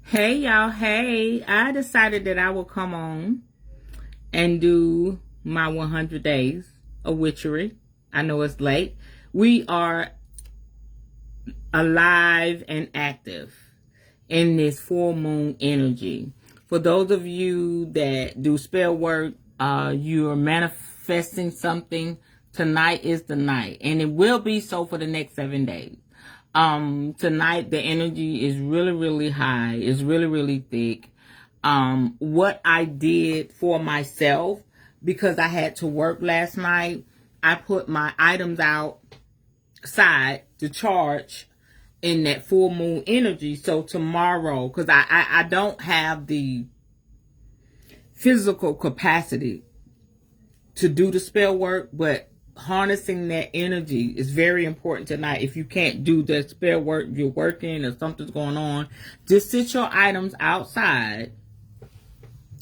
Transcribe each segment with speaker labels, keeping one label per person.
Speaker 1: Hey y'all, hey, I decided that I will come on and do my 100 days of witchery. I know it's late. We are alive and active in this full moon energy. For those of you that do spell work, you are manifesting something. Tonight is the night, and it will be so for the next 7 days. Tonight the energy is really high. It's really thick. What I did for myself, because I had to work last night, I put my items outside to charge in that full moon energy. So tomorrow, because I don't have the physical capacity to do the spell work, but harnessing that energy is very important tonight. If you can't do the spell work, you're working or something's going on, just sit your items outside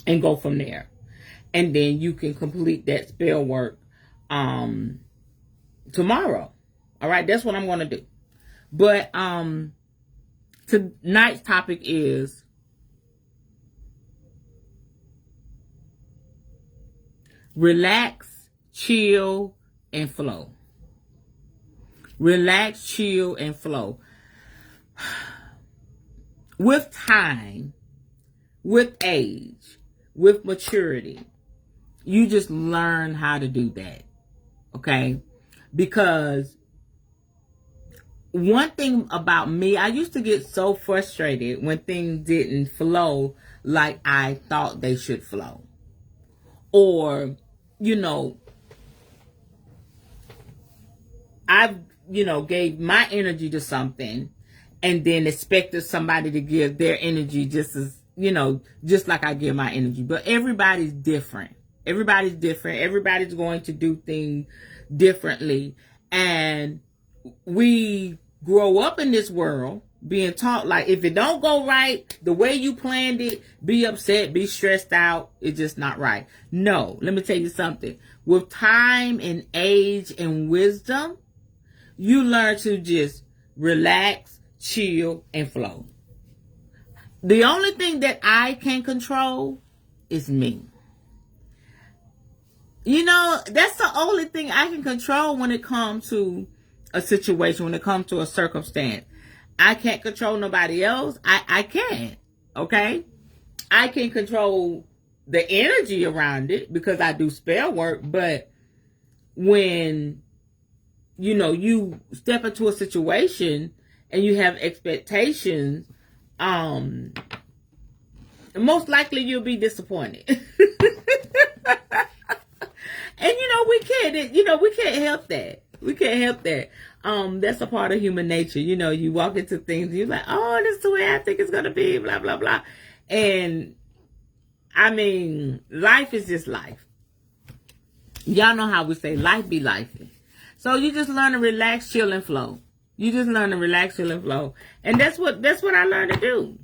Speaker 1: and go from there. And then you can complete that spell work tomorrow. All right, that's what I'm going to do. But tonight's topic is relax, chill, and flow. Relax, chill, and flow. With time, with age, with maturity, you just learn how to do that. Okay? Because one thing about me, I used to get so frustrated when things didn't flow like I thought they should flow. Or, I've, gave my energy to something and then expected somebody to give their energy just as, just like I give my energy. But everybody's different. Everybody's different. Everybody's going to do things differently. And we grow up in this world being taught, like, if it don't go right the way you planned it, be upset, be stressed out. It's just not right. No, let me tell you something. With time and age and wisdom, you learn to just relax, chill, and flow. The only thing that I can control is me. That's the only thing I can control when it comes to a situation, when it comes to a circumstance. I can't control nobody else. I can't. Okay? I can control the energy around it because I do spell work, but when you step into a situation and you have expectations, most likely you'll be disappointed. And we can't help that. We can't help that. That's a part of human nature. You walk into things and you're like, oh, this is the way I think it's gonna be, blah, blah, blah. And I mean, life is just life. Y'all know how we say life be life. So you just learn to relax, chill, and flow. You just learn to relax, chill, and flow. And that's what I learned to do.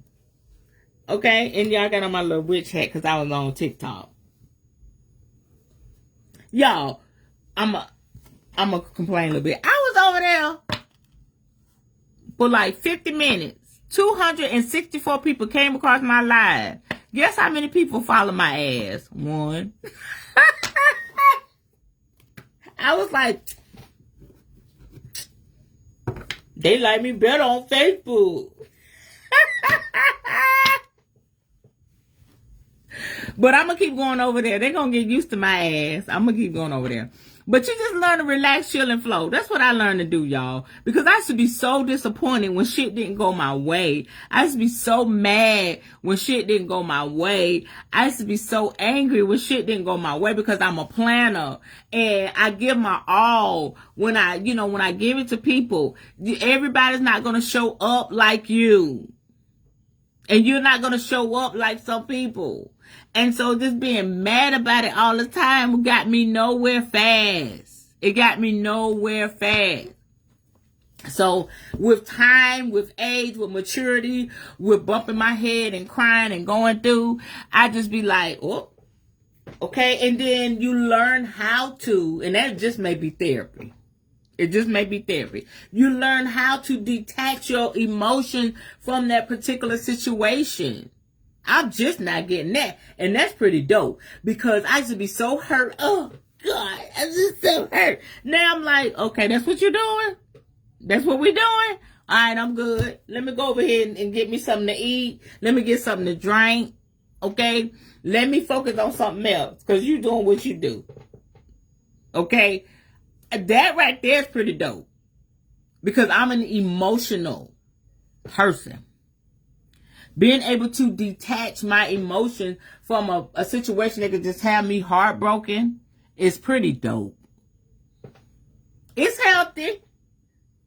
Speaker 1: Okay? And y'all got on my little witch hat because I was on TikTok. Y'all, I'm gonna complain a little bit. I was over there for like 50 minutes. 264 people came across my live. Guess how many people follow my ass? One. I was like, they like me better on Facebook. But I'm going to keep going over there. They're going to get used to my ass. I'm going to keep going over there. But you just learn to relax, chill, and flow. That's what I learned to do, y'all. Because I used to be so disappointed when shit didn't go my way. I used to be so mad when shit didn't go my way. I used to be so angry when shit didn't go my way because I'm a planner. And I give my all when I give it to people. Everybody's not going to show up like you. And you're not going to show up like some people. And so just being mad about it all the time got me nowhere fast. It got me nowhere fast. So with time, with age, with maturity, with bumping my head and crying and going through, I just be like, oh, okay. And then you learn how to, and that just may be therapy. It just may be therapy. You learn how to detach your emotion from that particular situation. I'm just not getting that. And that's pretty dope because I used to be so hurt. Oh, God, I'm just so hurt. Now I'm like, okay, that's what you're doing? That's what we're doing? All right, I'm good. Let me go over here and get me something to eat. Let me get something to drink. Okay? Let me focus on something else because you're doing what you do. Okay? That right there is pretty dope because I'm an emotional person. Being able to detach my emotion from a situation that could just have me heartbroken is pretty dope. It's healthy.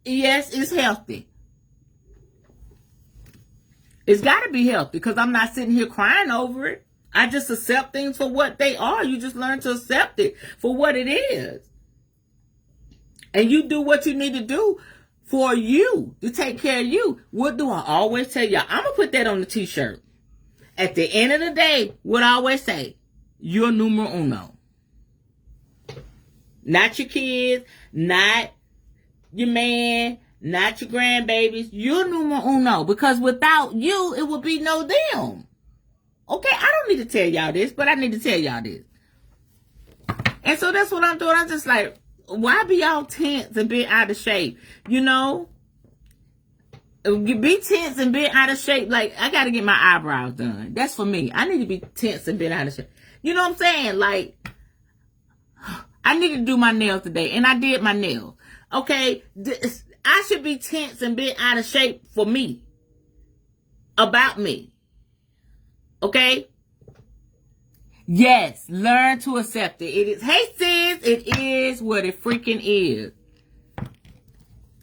Speaker 1: Yes, it's healthy. It's got to be healthy because I'm not sitting here crying over it. I just accept things for what they are. You just learn to accept it for what it is. And you do what you need to do for you to take care of you. What do I always tell y'all? I'm going to put that on the t-shirt. At the end of the day, what I always say, you're numero uno. Not your kids, not your man, not your grandbabies. You're numero uno. Because without you, it would be no them. Okay, I don't need to tell y'all this, but I need to tell y'all this. And so that's what I'm doing. I'm just like, why be all tense and be out of shape? You know? Be tense and be out of shape. Like, I got to get my eyebrows done. That's for me. I need to be tense and be out of shape. You know what I'm saying? Like, I need to do my nails today. And I did my nails. Okay? I should be tense and be out of shape for me. About me. Okay? Yes, learn to accept it. It is, hey sis, it is what it freaking is.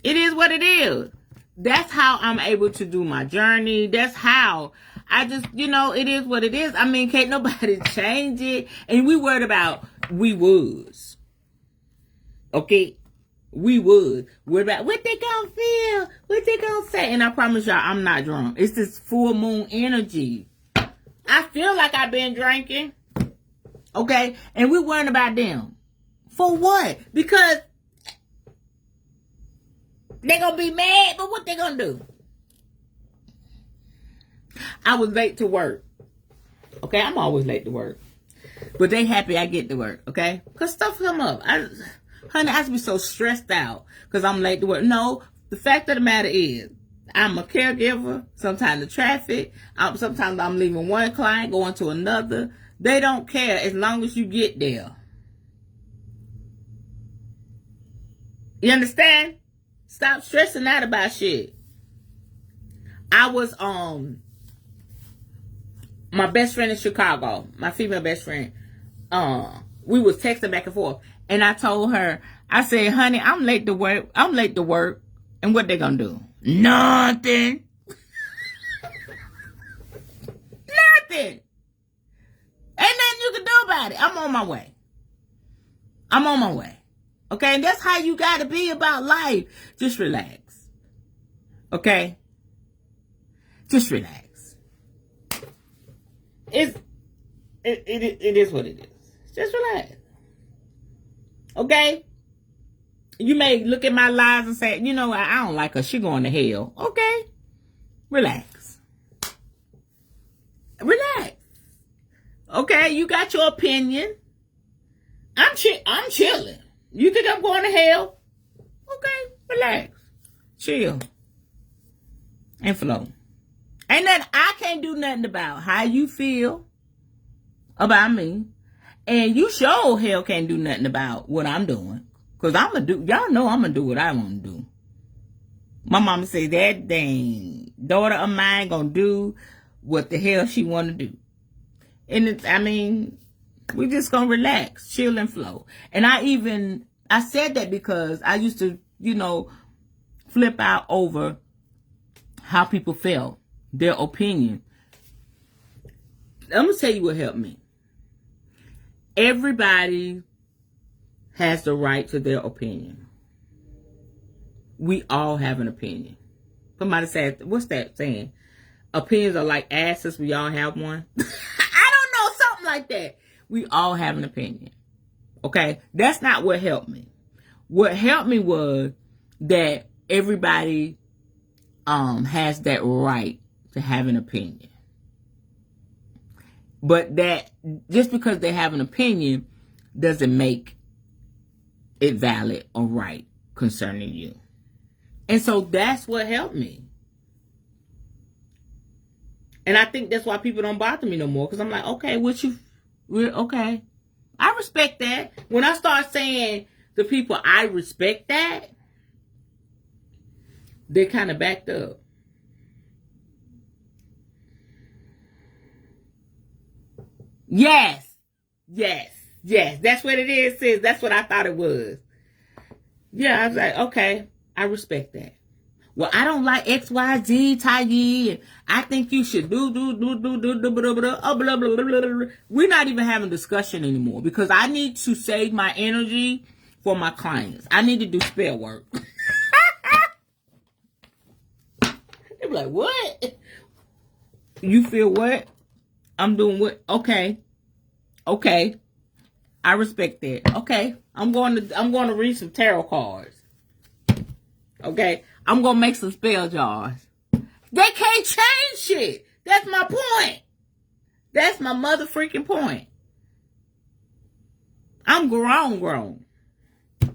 Speaker 1: It is what it is. That's how I'm able to do my journey. That's how I just, it is what it is. I mean, can't nobody change it. And we worried about we was. Okay? We would. Worried about what they gonna feel, what they gonna say. And I promise y'all, I'm not drunk. It's this full moon energy. I feel like I've been drinking. Okay? And we're worrying about them. For what? Because they're going to be mad, but what they going to do? I was late to work. Okay? I'm always late to work. But they happy I get to work. Okay? Because stuff come up. Honey, I should be so stressed out because I'm late to work. No, the fact of the matter is, I'm a caregiver. Sometimes the traffic. Sometimes I'm leaving one client, going to another. They don't care as long as you get there. You understand? Stop stressing out about shit. I was my best friend in Chicago, my female best friend. We was texting back and forth, and I told her, I said, "Honey, I'm late to work. I'm late to work, and what they gonna do? Nothing. Nothing. Ain't nothing you can do about it. I'm on my way. I'm on my way. Okay, and that's how you gotta be about life. Just relax. Okay? Just relax. It is what it is. Just relax. Okay? You may look at my lies and say, you know what, I don't like her. She going to hell. Okay? Relax. Relax. Okay? You got your opinion. I'm chilling. You think I'm going to hell? Okay? Relax. Chill. And flow. Ain't nothing, I can't do nothing about how you feel about me. And you sure hell can't do nothing about what I'm doing. Because y'all know I'm going to do what I want to do. My mama say that dang daughter of mine going to do what the hell she want to do. And we just going to relax, chill and flow. And I said that because I used to, flip out over how people felt, their opinion. I'm going to tell you what helped me. Everybody has the right to their opinion. We all have an opinion. Somebody said, what's that saying? Opinions are like asses. We all have one. I don't know, something like that. We all have an opinion. Okay? That's not what helped me. what helped me was that everybody has that right to have an opinion. But that just because they have an opinion doesn't make it valid or right concerning you. And so that's what helped me. And I think that's why people don't bother me no more. Because I'm like, okay, okay. I respect that. When I start saying to people, I respect that, they kind of backed up. Yes. That's what it is, sis. That's what I thought it was. Yeah, I was like, okay, I respect that. Well, I don't like XYZ, Tayi, and I think you should do, blah, blah, blah. We're not even having a discussion anymore because I need to save my energy for my clients. I need to do spell work. They're like, what? You feel what? I'm doing what? Okay. I respect that. Okay. I'm going to read some tarot cards. Okay. I'm going to make some spell jars. They can't change shit. That's my point. That's my mother freaking point. I'm grown.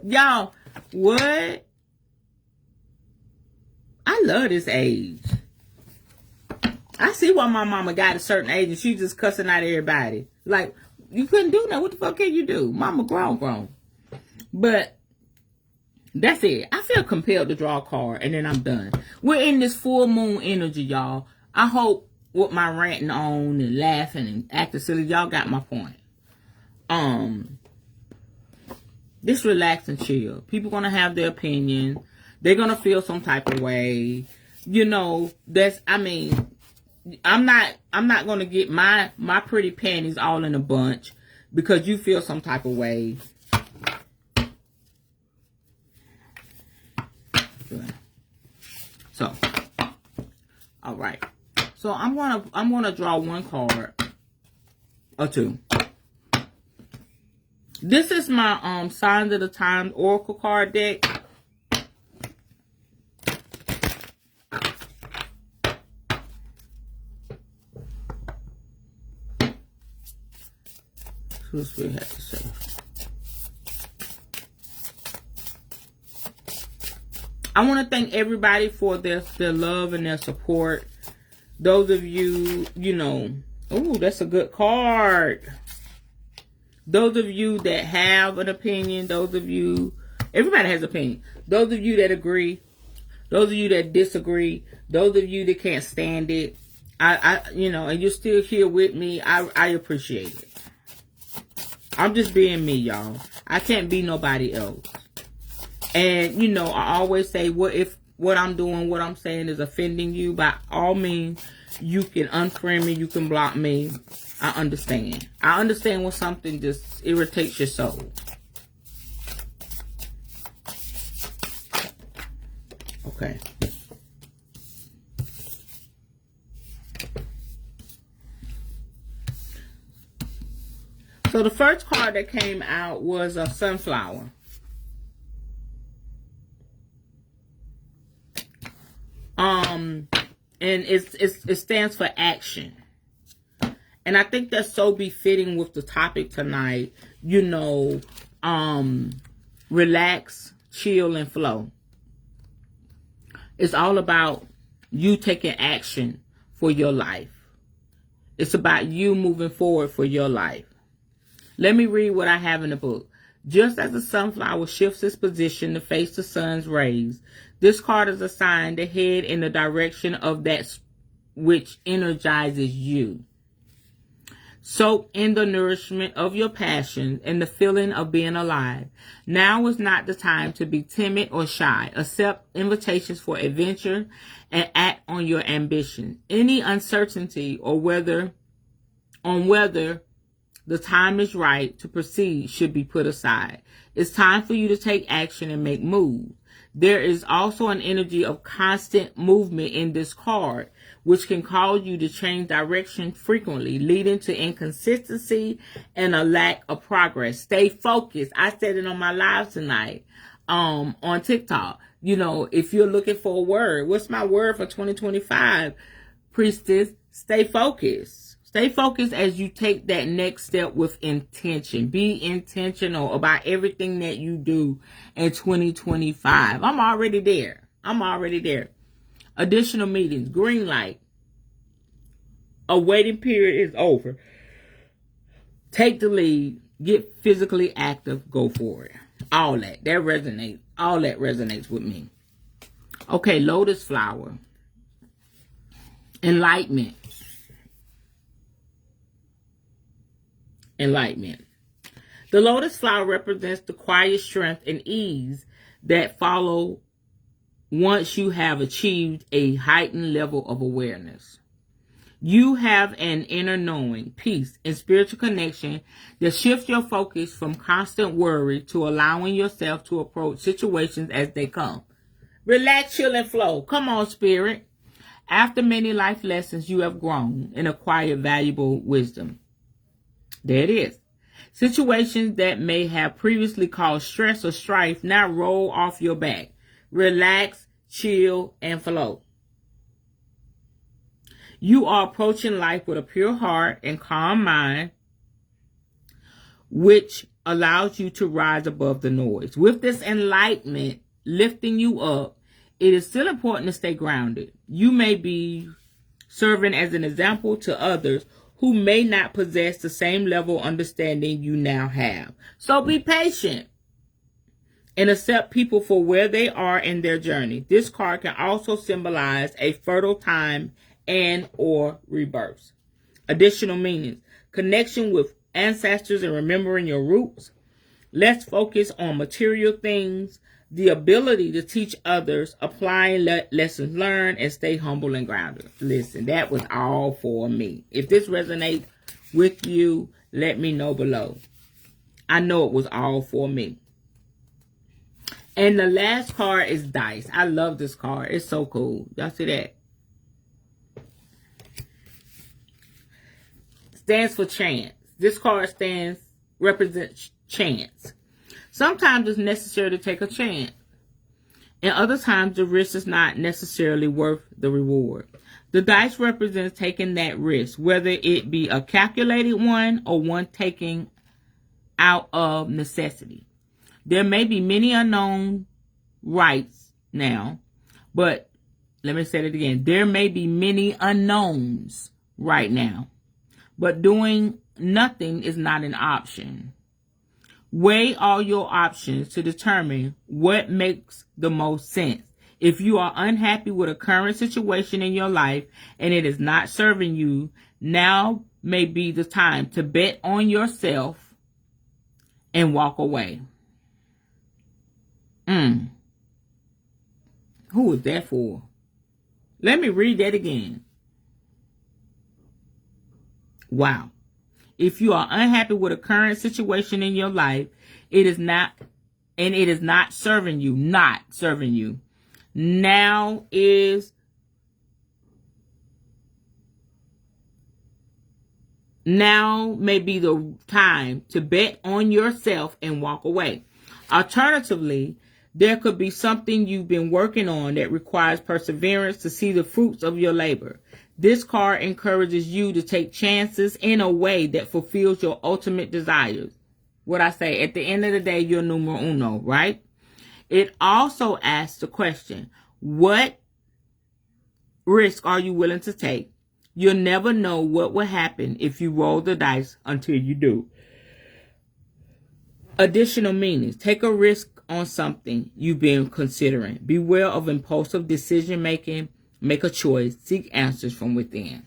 Speaker 1: Y'all, what? I love this age. I see why my mama got a certain age and she's just cussing out everybody. Like, you couldn't do that. What the fuck can you do? Mama grown. But that's it. I feel compelled to draw a card and then I'm done. We're in this full moon energy, y'all. I hope with my ranting on and laughing and acting silly, y'all got my point. Just relax and chill. People gonna have their opinion. They're gonna feel some type of way. You know, I'm not gonna get my pretty panties all in a bunch because you feel some type of way. So, all right. So I'm gonna draw one card or two. This is my Signs of the Times Oracle card deck. What's we have to say? I want to thank everybody for their love and their support. Those of you, oh, that's a good card. Those of you that have an opinion, everybody has an opinion. Those of you that agree, those of you that disagree, those of you that can't stand it, and you're still here with me, I appreciate it. I'm just being me, y'all. I can't be nobody else. And, I always say, what if what I'm doing, what I'm saying is offending you? By all means, you can unfriend me, you can block me. I understand. I understand when something just irritates your soul. Okay. So the first card that came out was a sunflower. And it stands for action. And I think that's so befitting with the topic tonight. Relax, chill, and flow. It's all about you taking action for your life. It's about you moving forward for your life. Let me read what I have in the book. Just as the sunflower shifts its position to face the sun's rays, this card is assigned to head in the direction of that which energizes you. Soak in the nourishment of your passion and the feeling of being alive. Now is not the time to be timid or shy. Accept invitations for adventure and act on your ambition. Any uncertainty or whether the time is right to proceed should be put aside. It's time for you to take action and make moves. There is also an energy of constant movement in this card, which can cause you to change direction frequently, leading to inconsistency and a lack of progress. Stay focused. I said it on my live tonight. on TikTok. You know, if you're looking for a word, what's my word for 2025? Priestess, stay focused. Stay focused as you take that next step with intention. Be intentional about everything that you do in 2025. I'm already there. Additional meetings, green light. A waiting period is over. Take the lead. Get physically active. Go for it. All that resonates with me. Okay, lotus flower. Enlightenment. The lotus flower represents the quiet strength and ease that follow once you have achieved a heightened level of awareness. You have an inner knowing, peace, and spiritual connection that shifts your focus from constant worry to allowing yourself to approach situations as they come. Relax, chill, and flow. Come on, spirit. After many life lessons, you have grown and acquired valuable wisdom. There it is. Situations that may have previously caused stress or strife now roll off your back. Relax, chill, and flow. You are approaching life with a pure heart and calm mind, which allows you to rise above the noise. With this enlightenment lifting you up, it is still important to stay grounded. You may be serving as an example to others who may not possess the same level of understanding you now have. So be patient and accept people for where they are in their journey. This card can also symbolize a fertile time and or rebirth. Additional meanings: connection with ancestors and remembering your roots. Let's focus on material things. The ability to teach others, applying lessons learned, and stay humble and grounded. Listen, that was all for me. If this resonates with you, let me know below. I know it was all for me. And the last card is dice. I love this card. It's so cool. Y'all see that? Stands for chance. This card represents chance. Sometimes it's necessary to take a chance. And other times the risk is not necessarily worth the reward. The dice represents taking that risk, whether it be a calculated one or one taken out of necessity. There may be many unknown rights now, but let me say it again. There may be many unknowns right now, but doing nothing is not an option. Weigh all your options to determine what makes the most sense. If you are unhappy with a current situation in your life and it is not serving you, now may be the time to bet on yourself and walk away. Who is that for? Let me read that again. Wow. If you are unhappy with a current situation in your life, it is not serving you, now may be the time to bet on yourself and walk away. Alternatively, there could be something you've been working on that requires perseverance to see the fruits of your labor. This card encourages you to take chances in a way that fulfills your ultimate desires. What I say, at the end of the day, you're numero uno, right? It also asks the question, what risk are you willing to take? You'll never know what will happen if you roll the dice until you do. Additional meanings: take a risk on something you've been considering. Beware of impulsive decision making. Make a choice. Seek answers from within.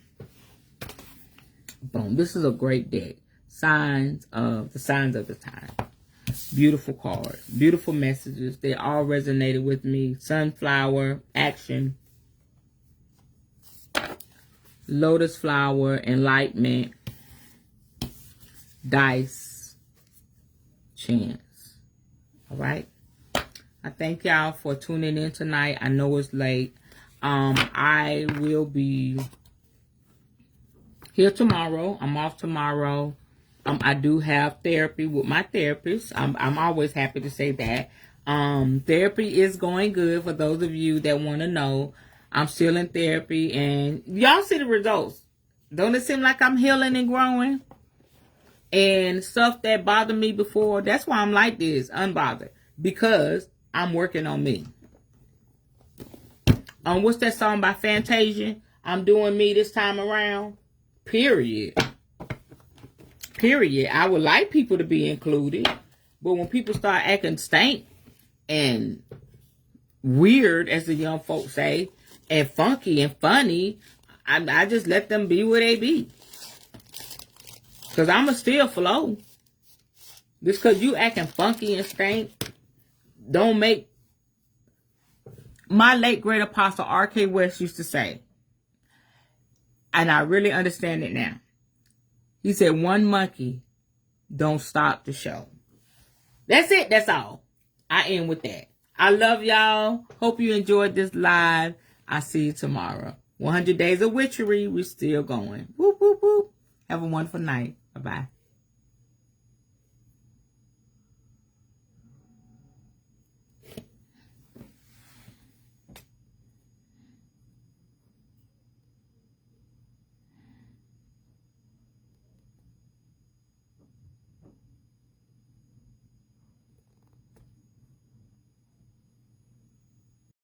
Speaker 1: Boom. This is a great deck. Signs of the time. Beautiful cards. Beautiful messages. They all resonated with me. Sunflower. Action. Lotus flower. Enlightenment. Dice. Chance. All right. I thank y'all for tuning in tonight. I know it's late. I will be here tomorrow. I'm off tomorrow. I do have therapy with my therapist. I'm always happy to say that. Therapy is going good for those of you that want to know. I'm still in therapy, and y'all see the results. Don't it seem like I'm healing and growing? And stuff that bothered me before, that's why I'm like this, unbothered. Because I'm working on me. What's that song by Fantasia? I'm doing me this time around. Period. Period. I would like people to be included. But when people start acting stank and weird, as the young folks say, and funky and funny, I just let them be where they be. Because I'ma still flow. Just because you acting funky and stank don't make... My late great apostle R.K. West used to say, and I really understand it now. He said, one monkey don't stop the show. That's it. That's all. I end with that. I love y'all. Hope you enjoyed this live. I'll see you tomorrow. 100 Days of Witchery. We're still going. Whoop, whoop, whoop. Have a wonderful night. Bye-bye.